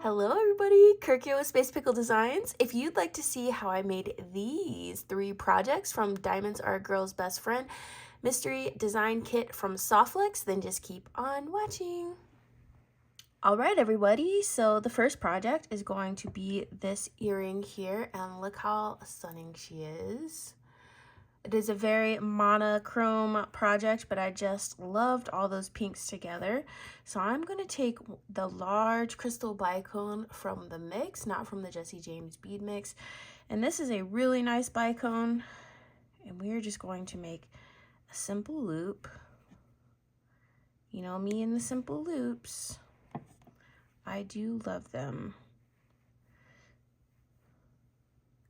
Hello everybody, Kirk here with Space Pickle Designs. If you'd like to see how I made these 3 projects from Diamonds Are a Girl's Best Friend mystery design kit from Softflex, then just keep on watching. Alright everybody, so the first project is going to be this earring here, and look how stunning she is. It is a very monochrome project, but I just loved all those pinks together. So I'm going to take the large crystal bicone from the mix, not from the Jesse James bead mix. And this is a really nice bicone. And we're just going to make a simple loop. You know me and the simple loops. I do love them.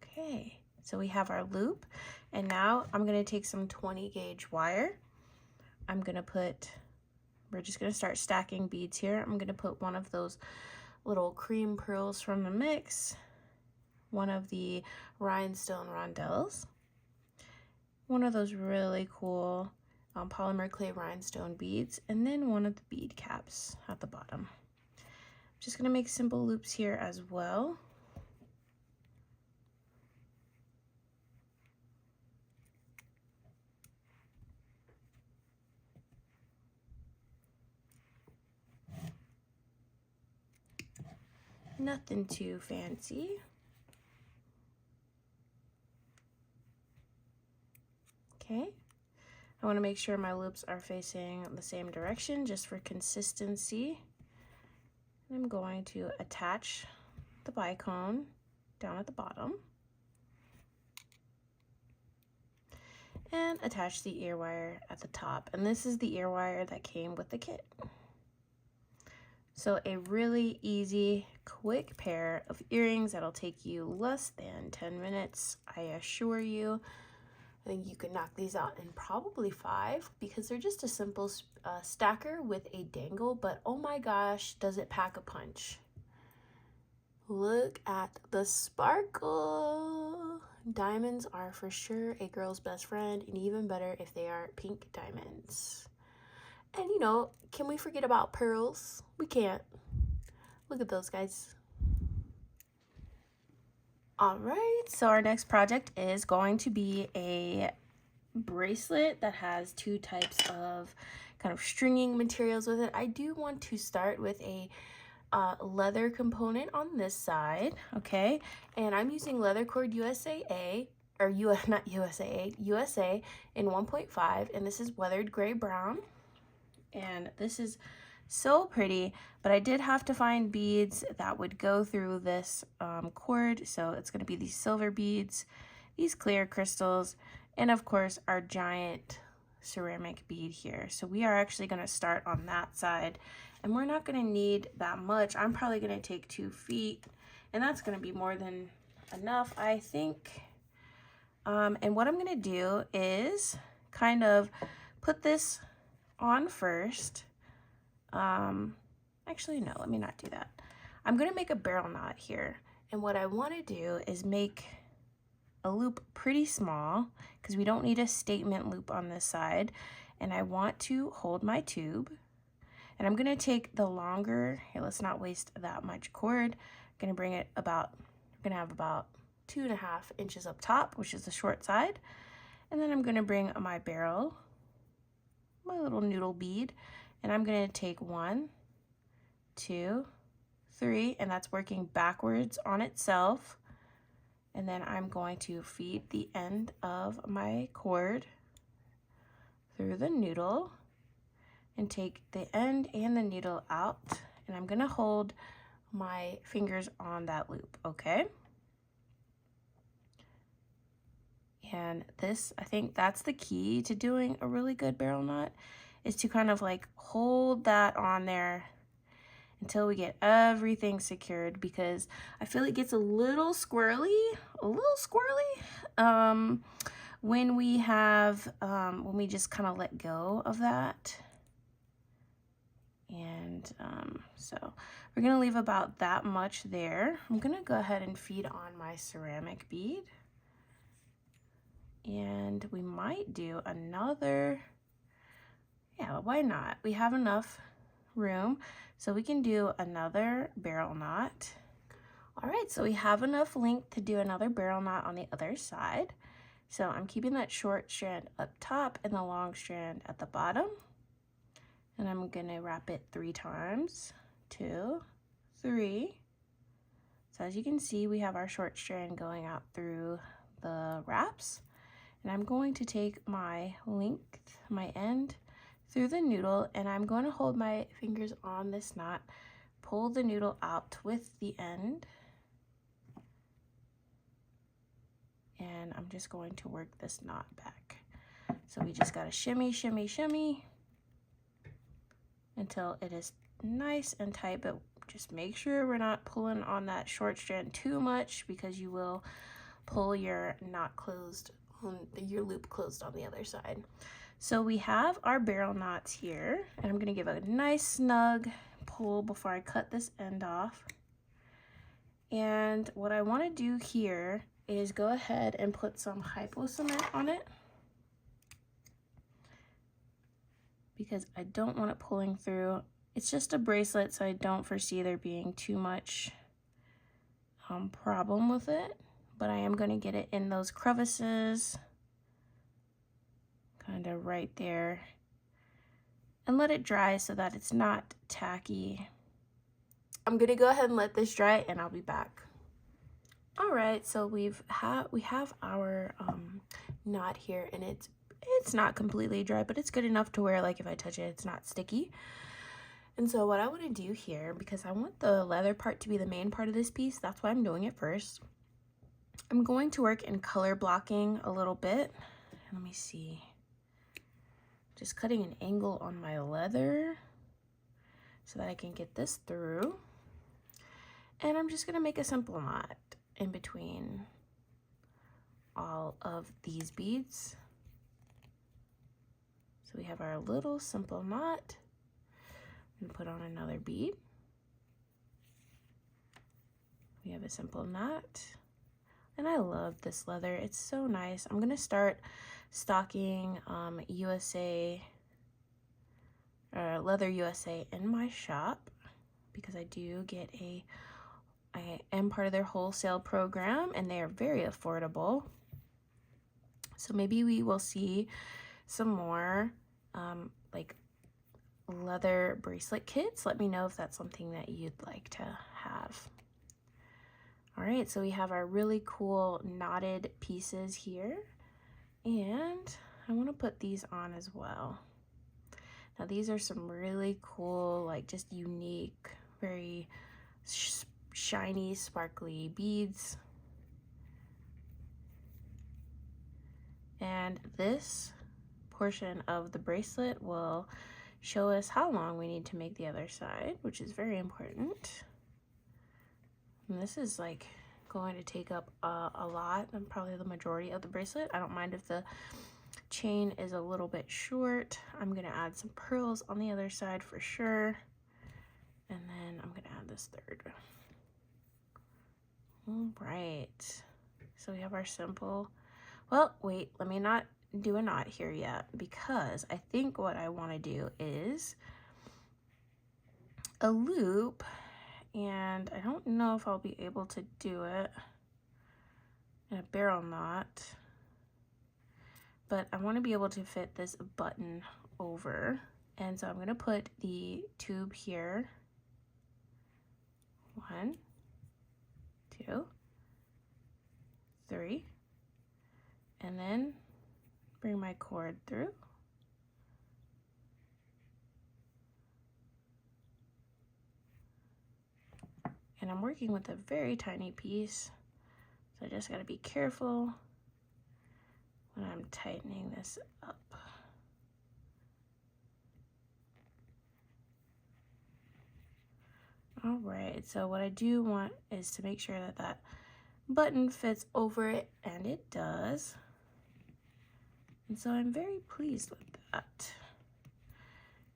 Okay. So we have our loop, and now I'm going to take some 20 gauge wire. We're just going to start stacking beads here. I'm going to put one of those little cream pearls from the mix, one of the rhinestone rondelles, one of those really cool polymer clay rhinestone beads, and then one of the bead caps at the bottom. I'm just going to make simple loops here as well. Nothing too fancy. Okay, I want to make sure my loops are facing the same direction just for consistency. I'm going to attach the bicone down at the bottom and attach the ear wire at the top. And this is the ear wire that came with the kit. So a really easy, quick pair of earrings that'll take you less than 10 minutes, I assure you. I think you can knock these out in probably 5 because they're just a simple stacker with a dangle, but oh my gosh, does it pack a punch. Look at the sparkle. Diamonds are for sure a girl's best friend, and even better if they are pink diamonds. And you know, can we forget about pearls? We can't. Look at those guys. All right, so our next project is going to be a bracelet that has 2 types of kind of stringing materials with it. I do want to start with a leather component on this side, okay? And I'm using leather cord USA in 1.5, and this is weathered gray brown. And this is so pretty, but I did have to find beads that would go through this cord. So it's going to be these silver beads, these clear crystals, and of course our giant ceramic bead here. So we are actually going to start on that side, and we're not going to need that much. I'm probably going to take 2 feet, and that's going to be more than enough, I think. And what I'm going to do is kind of put this on first. Actually no, let me not do that. I'm going to make a barrel knot here, and what I want to do is make a loop pretty small because we don't need a statement loop on this side, and I want to hold my tube, and I'm going to take the longer, here, let's not waste that much cord. I'm going to bring it about, I'm going to have about 2.5 inches up top, which is the short side, and then I'm going to bring my barrel, my little noodle bead, and I'm going to take 1, 2, 3, and that's working backwards on itself. And then I'm going to feed the end of my cord through the noodle and take the end and the needle out, and I'm going to hold my fingers on that loop, okay? And this, I think that's the key to doing a really good barrel knot, is to kind of like hold that on there until we get everything secured, because I feel it gets a little squirrely, when we just kind of let go of that. And so we're gonna leave about that much there. I'm gonna go ahead and feed on my ceramic bead. And we might do another, yeah, why not? We have enough room. So we can do another barrel knot. All right, so we have enough length to do another barrel knot on the other side. So I'm keeping that short strand up top and the long strand at the bottom. And I'm gonna wrap it 3 times, 2, 3. So as you can see, we have our short strand going out through the wraps. And I'm going to take my length, my end, through the noodle, and I'm going to hold my fingers on this knot, pull the noodle out with the end, and I'm just going to work this knot back. So we just gotta shimmy, shimmy, shimmy until it is nice and tight, but just make sure we're not pulling on that short strand too much, because you will pull your knot closed, your loop closed on the other side. So we have our barrel knots here, and I'm gonna give a nice snug pull before I cut this end off. And what I wanna do here is go ahead and put some hypo cement on it, because I don't want it pulling through. It's just a bracelet, so I don't foresee there being too much problem with it, but I am going to get it in those crevices, kind of right there, and let it dry so that it's not tacky. I'm going to go ahead and let this dry, and I'll be back. All right, so we have our knot here, and it's not completely dry, but it's good enough to where, like, if I touch it, it's not sticky. And so what I want to do here, because I want the leather part to be the main part of this piece, that's why I'm doing it first. I'm going to work in color blocking a little bit. Let me see. Just cutting an angle on my leather so that I can get this through. And I'm just going to make a simple knot in between all of these beads. So we have our little simple knot. I'm going to put on another bead. We have a simple knot. And I love this leather. It's so nice. I'm going to start stocking Leather USA in my shop, because I do get I am part of their wholesale program, and they are very affordable. So maybe we will see some more like leather bracelet kits. Let me know if that's something that you'd like to have. All right, so we have our really cool knotted pieces here, and I want to put these on as well. Now these are some really cool, like, just unique, very shiny, sparkly beads. And this portion of the bracelet will show us how long we need to make the other side, which is very important. And this is like going to take up a lot, and probably the majority of the bracelet. I don't mind if the chain is a little bit short. I'm gonna add some pearls on the other side for sure. And then I'm gonna add this third. All right, so we have our simple, well, wait, let me not do a knot here yet, because I think what I want to do is a loop, and I don't know if I'll be able to do it in a barrel knot, but I want to be able to fit this button over, and so I'm going to put the tube here, 1, 2, 3, and then bring my cord through. And I'm working with a very tiny piece, so I just got to be careful when I'm tightening this up. All right, so what I do want is to make sure that that button fits over it, and it does. And so I'm very pleased with that.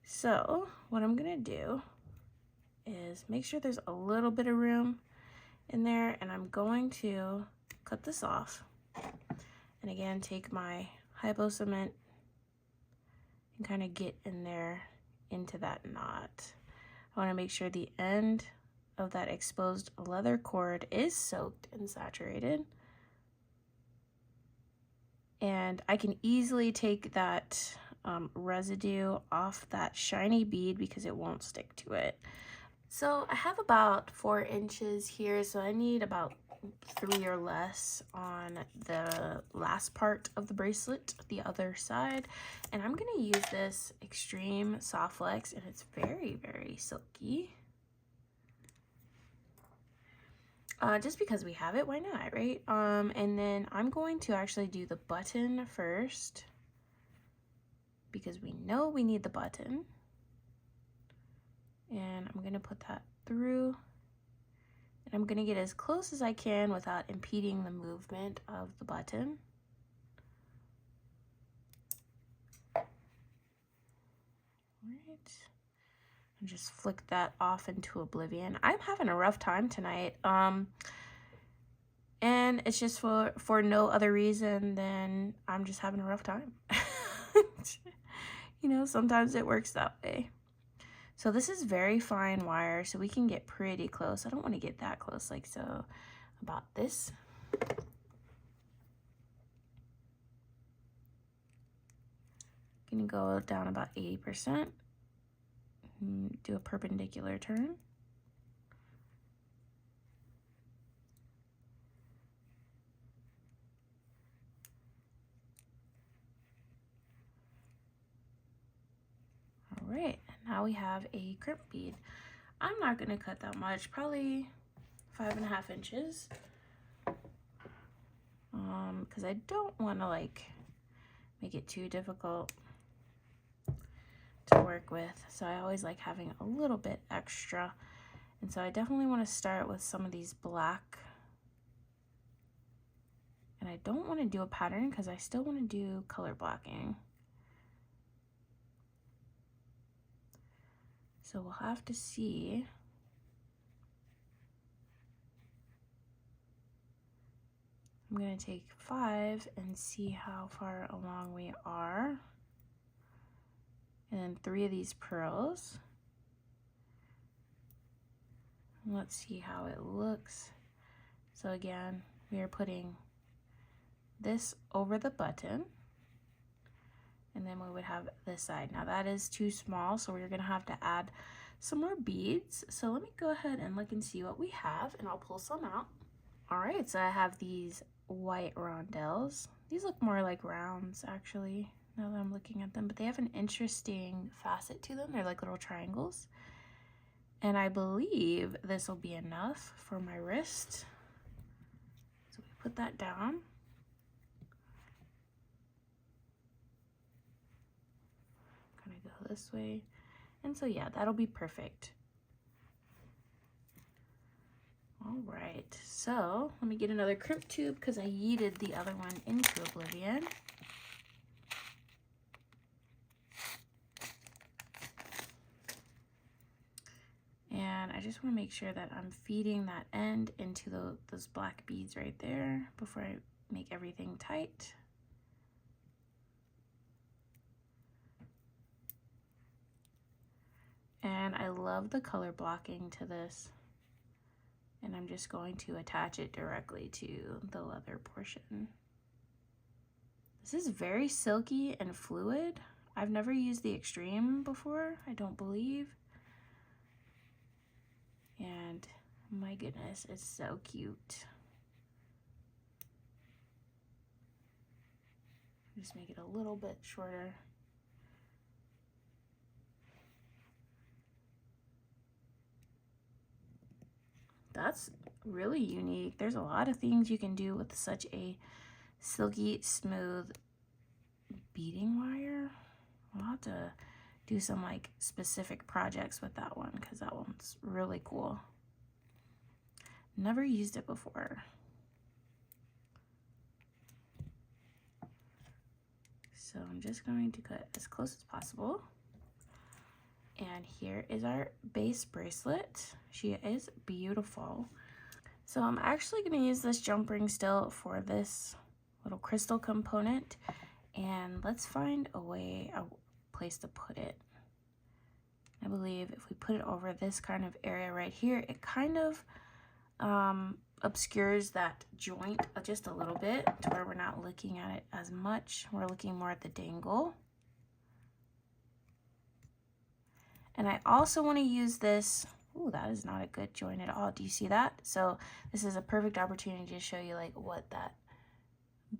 So what I'm gonna do is make sure there's a little bit of room in there, and I'm going to cut this off. And again, take my hypo cement and kind of get in there into that knot. I want to make sure the end of that exposed leather cord is soaked and saturated. And I can easily take that residue off that shiny bead because it won't stick to it. So I have about 4 inches here, so I need about 3 or less on the last part of the bracelet, the other side. And I'm going to use this Extreme Soft Flex, and it's very, very silky. Just because we have it, why not, right? And then I'm going to actually do the button first, because we know we need the button. And I'm going to put that through, and I'm going to get as close as I can without impeding the movement of the button. All right, and just flick that off into oblivion. I'm having a rough time tonight, and it's just for no other reason than I'm just having a rough time. You know, sometimes it works that way. So this is very fine wire, so we can get pretty close. I don't want to get that close, like so, about this. Gonna go down about 80%. Do a perpendicular turn. All right, now we have a crimp bead. I'm not gonna cut that much, probably 5.5 inches. Because I don't want to like make it too difficult to work with. So I always like having a little bit extra. And so I definitely want to start with some of these black. And I don't want to do a pattern because I still want to do color blocking. So we'll have to see. I'm going to take 5 and see how far along we are. And then 3 of these pearls. Let's see how it looks. So again, we are putting this over the button. And then we would have this side. Now that is too small, so we're gonna have to add some more beads. So let me go ahead and look and see what we have, and I'll pull some out. All right, so I have these white rondelles. These look more like rounds actually, now that I'm looking at them, but they have an interesting facet to them. They're like little triangles. And I believe this will be enough for my wrist. So we put that down. Kind of go this way. And so yeah, that'll be perfect. All right, so let me get another crimp tube because I yeeted the other one into oblivion. And I just want to make sure that I'm feeding that end into those black beads right there before I make everything tight. And I love the color blocking to this. And I'm just going to attach it directly to the leather portion. This is very silky and fluid. I've never used the Extreme before, I don't believe. And my goodness, it's so cute. Just make it a little bit shorter. That's really unique. There's a lot of things you can do with such a silky, smooth beading wire. I'll have to do some like specific projects with that one because that one's really cool. Never used it before. So I'm just going to cut as close as possible. And here is our base bracelet. She is beautiful. So I'm actually going to use this jump ring still for this little crystal component. And let's find a place to put it. I believe if we put it over this kind of area right here, it kind of obscures that joint just a little bit to where we're not looking at it as much. We're looking more at the dangle. And I also want to use this. Ooh, that is not a good joint at all. Do you see that? So this is a perfect opportunity to show you like what that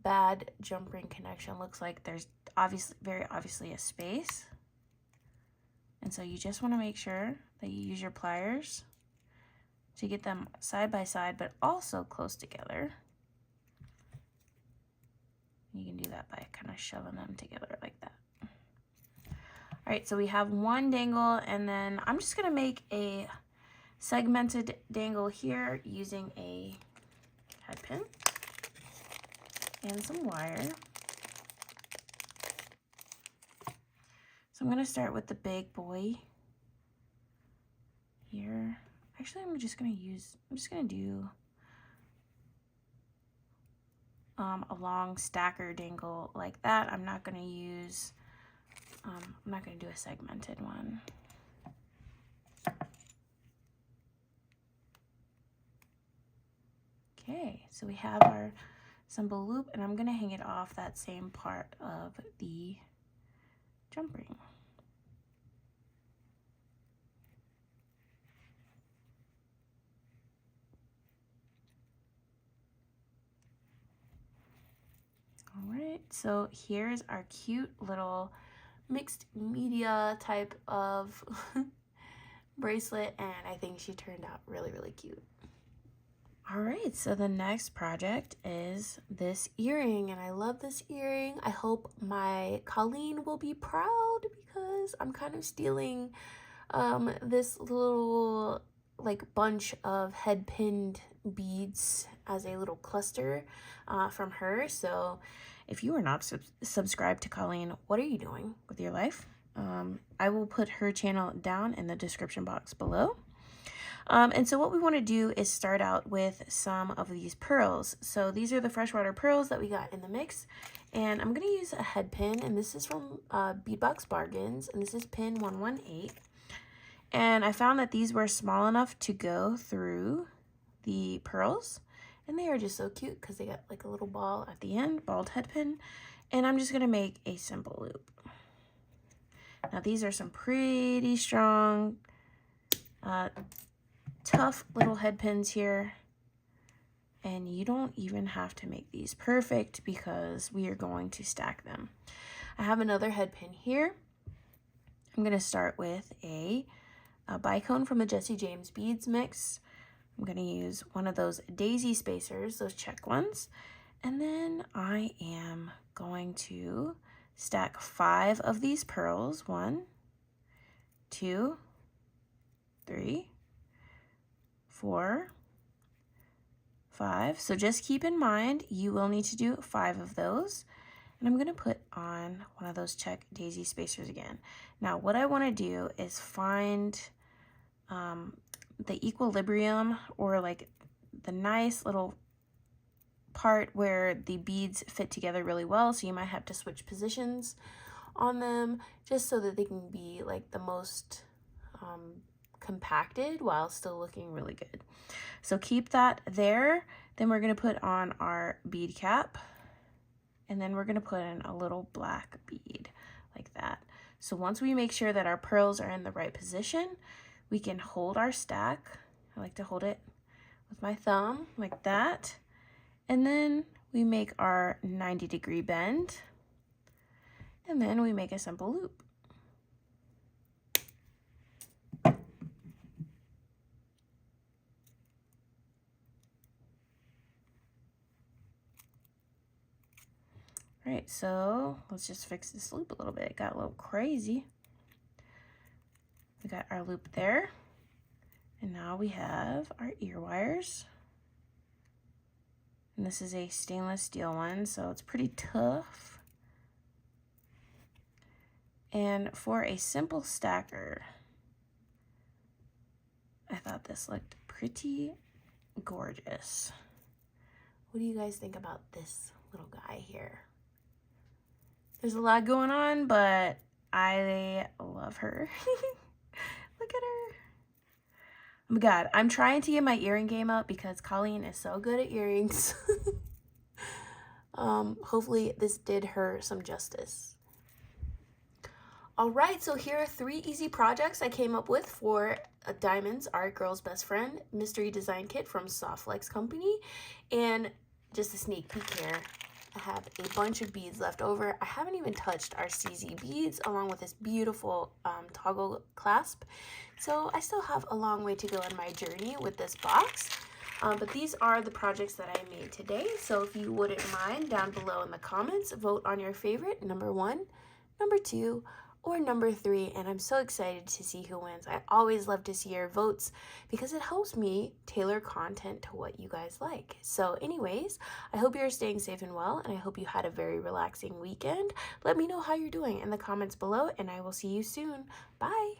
bad jump ring connection looks like. There's obviously, very obviously, a space. And so you just want to make sure that you use your pliers to get them side by side, but also close together. You can do that by kind of shoving them together like that. All right, so we have one dangle, and then I'm just gonna make a segmented dangle here using a head pin and some wire. So I'm gonna start with the big boy here. Actually, I'm just gonna do a long stacker dangle like that. I'm not gonna do a segmented one. Okay, so we have our symbol loop, and I'm gonna hang it off that same part of the jump ring. All right, so here's our cute little mixed media type of bracelet, and I think she turned out really, really cute. All right, so the next project is this earring, and I love this earring. I hope my Colleen will be proud because I'm kind of stealing this little like bunch of head pinned beads as a little cluster from her. So if you are not subscribed to Colleen, what are you doing with your life? I will put her channel down in the description box below. And so what we want to do is start out with some of these pearls. So these are the freshwater pearls that we got in the mix. And I'm going to use a head pin, and this is from Beadbox Bargains, and this is pin 118. And I found that these were small enough to go through the pearls. And they are just so cute because they got like a little ball at the end, balled head pin. And I'm just going to make a simple loop. Now these are some pretty strong, tough little head pins here, and you don't even have to make these perfect because we are going to stack them. I have another head pin here. I'm going to start with a bicone from the Jesse James Beads mix. I'm going to use one of those daisy spacers, those check ones, and then I am going to stack 5 of these pearls. 1, 2, 3, 4, 5. So just keep in mind you will need to do 5 of those. And I'm going to put on one of those check daisy spacers again. Now what I want to do is find the equilibrium, or like the nice little part where the beads fit together really well. So you might have to switch positions on them just so that they can be like the most compacted while still looking really good. So keep that there. Then we're going to put on our bead cap, and then we're going to put in a little black bead like that. So once we make sure that our pearls are in the right position, we can hold our stack. I like to hold it with my thumb like that. And then we make our 90-degree bend, and then we make a simple loop. All right, so let's just fix this loop a little bit. It got a little crazy. We got our loop there, and now we have our ear wires. And this is a stainless steel one, so it's pretty tough. And for a simple stacker, I thought this looked pretty gorgeous. What do you guys think about this little guy here? There's a lot going on, but I love her. Look at her. Oh my God, I'm trying to get my earring game up because Colleen is so good at earrings. Hopefully this did her some justice. All right, so here are 3 easy projects I came up with for Diamonds, our girl's best friend, mystery design kit from Softlex Company. And just a sneak peek here, I have a bunch of beads left over. I haven't even touched our CZ beads along with this beautiful toggle clasp. So I still have a long way to go in my journey with this box. But these are the projects that I made today. So if you wouldn't mind, down below in the comments, vote on your favorite, number 1, number 2, or number 3, and I'm so excited to see who wins. I always love to see your votes because it helps me tailor content to what you guys like. So anyways, I hope you're staying safe and well, and I hope you had a very relaxing weekend. Let me know how you're doing in the comments below, and I will see you soon. Bye!